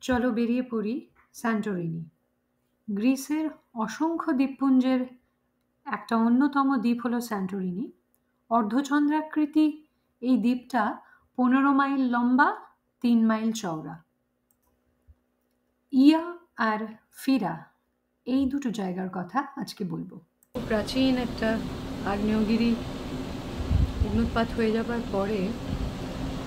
চলো বেরিয়ে পড়ি স্যান্টোরিনি। গ্রিসের অসংখ্য দ্বীপপুঞ্জের একটা অন্যতম দ্বীপ হলো স্যান্টোরিনি। অর্ধচন্দ্রাকৃতি এই দ্বীপটা 15 মাইল লম্বা, 3 মাইল চওড়া। ইয়া আর ফিরা এই দুটো জায়গার কথা আজকে বলবো। প্রাচীন একটা আগ্নেয়গিরি অগ্নুৎপাত হয়ে যাবার পরে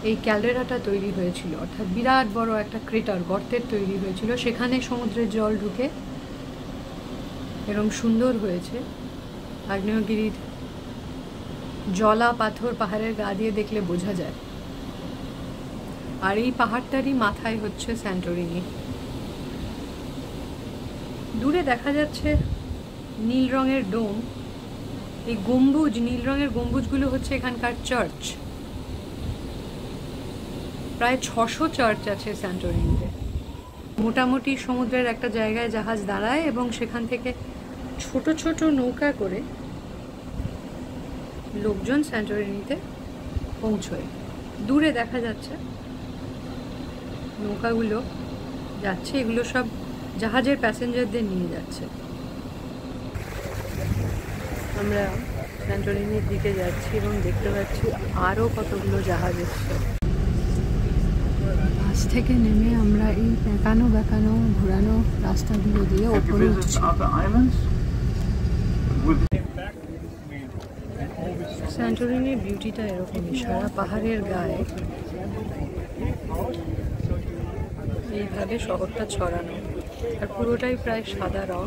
এই ক্যালডেরাটা তৈরি হয়েছিল, অর্থাৎ বিরাট বড় একটা ক্রেটার গর্তের তৈরি হয়েছিল। সেখানে সমুদ্রের জল ঢুকে এরকম সুন্দর হয়েছে। আগ্নেয়গিরির জলা পাথর পাহাড়ের গা দিয়ে দেখলে বোঝা যায়। আর এই পাহাড়টারই মাথায় হচ্ছে স্যান্টোরিনি। দূরে দেখা যাচ্ছে নীল রঙের ডোম। এই গম্বুজ, নীল রঙের গম্বুজগুলো হচ্ছে এখানকার চার্চ। প্রায় 600 চার্চ আছে স্যান্টোরিনিতে। মোটামুটি সমুদ্রের একটা জায়গায় জাহাজ দাঁড়ায় এবং সেখান থেকে ছোট ছোট নৌকা করে লোকজন স্যান্টোরিনিতে পৌঁছয়। দূরে দেখা যাচ্ছে নৌকাগুলো যাচ্ছে, এগুলো সব জাহাজের প্যাসেঞ্জারদের নিয়ে যাচ্ছে। আমরা স্যান্টোরিনির দিকে যাচ্ছি এবং দেখতে পাচ্ছি আরও কতগুলো জাহাজ এসছে। বাস থেকে নেমে আমরা এই বেঁকানো ঘোরানো রাস্তাগুলো দিয়ে ওপরে উঠছি। স্যান্টোরিনির বিউটিটা এরকমই, সারা পাহাড়ের গায়ে এইভাবে শহরটা ছড়ানো, আর পুরোটাই প্রায় সাদা রং।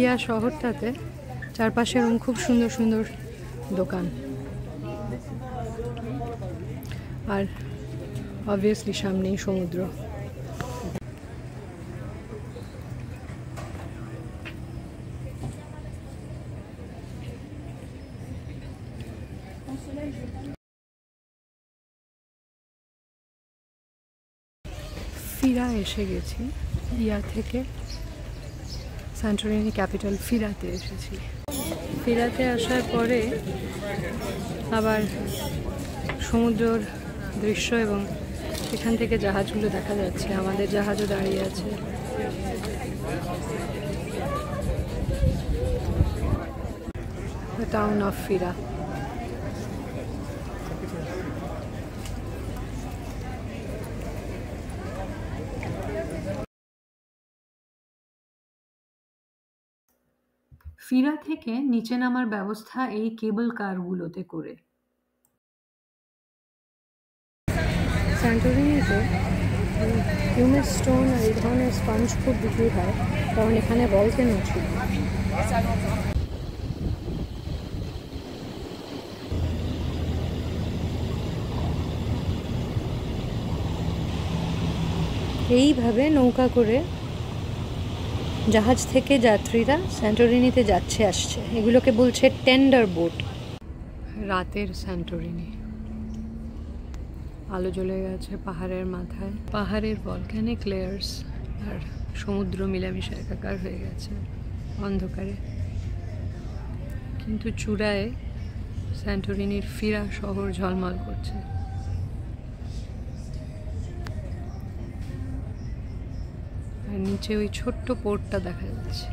ইয়া শহরটাতে চারপাশে এরকম খুব সুন্দর সুন্দর দোকান, আর অবভিয়াসলি সামনেই সমুদ্র। ফিরা এসে গেছি। ইয়া থেকে স্যান্টোরিনি ক্যাপিটাল ফিরাতে এসেছি। ফিরাতে আসার পরে আবার সমুদ্রের দৃশ্য এবং এখান থেকে জাহাজগুলো দেখা যাচ্ছে। আমাদের জাহাজও দাঁড়িয়ে আছে। টাউন অফ ফিরা। ফিরা থেকে নিচে নামার ব্যবস্থা এই কেবল কারগুলোতে করে। স্যান্টোরিনিতে হিউমেস স্টোন আর এই ধরনের স্পঞ্জ খুব বিক্রি হয়, কারণ এখানে ভলকেনো ছিল। এইভাবে নৌকা করে জাহাজ থেকে যাত্রীরা স্যান্টোরিনিতে যাচ্ছে আসছে। এগুলোকে বলছে টেন্ডার বোট। রাতের স্যান্টোরিনি, আলো জ্বলে গেছে পাহাড়ের মাথায়। পাহাড়ের ভলক্যানিক লেয়ার্স আর সমুদ্র মিলামিশা একাকার হয়ে গেছে অন্ধকারে, কিন্তু চূড়ায় স্যান্টোরিনির ফিরা শহর ঝলমল করছে। আর নিচে ওই ছোট্ট পোর্টটা দেখা যাচ্ছে।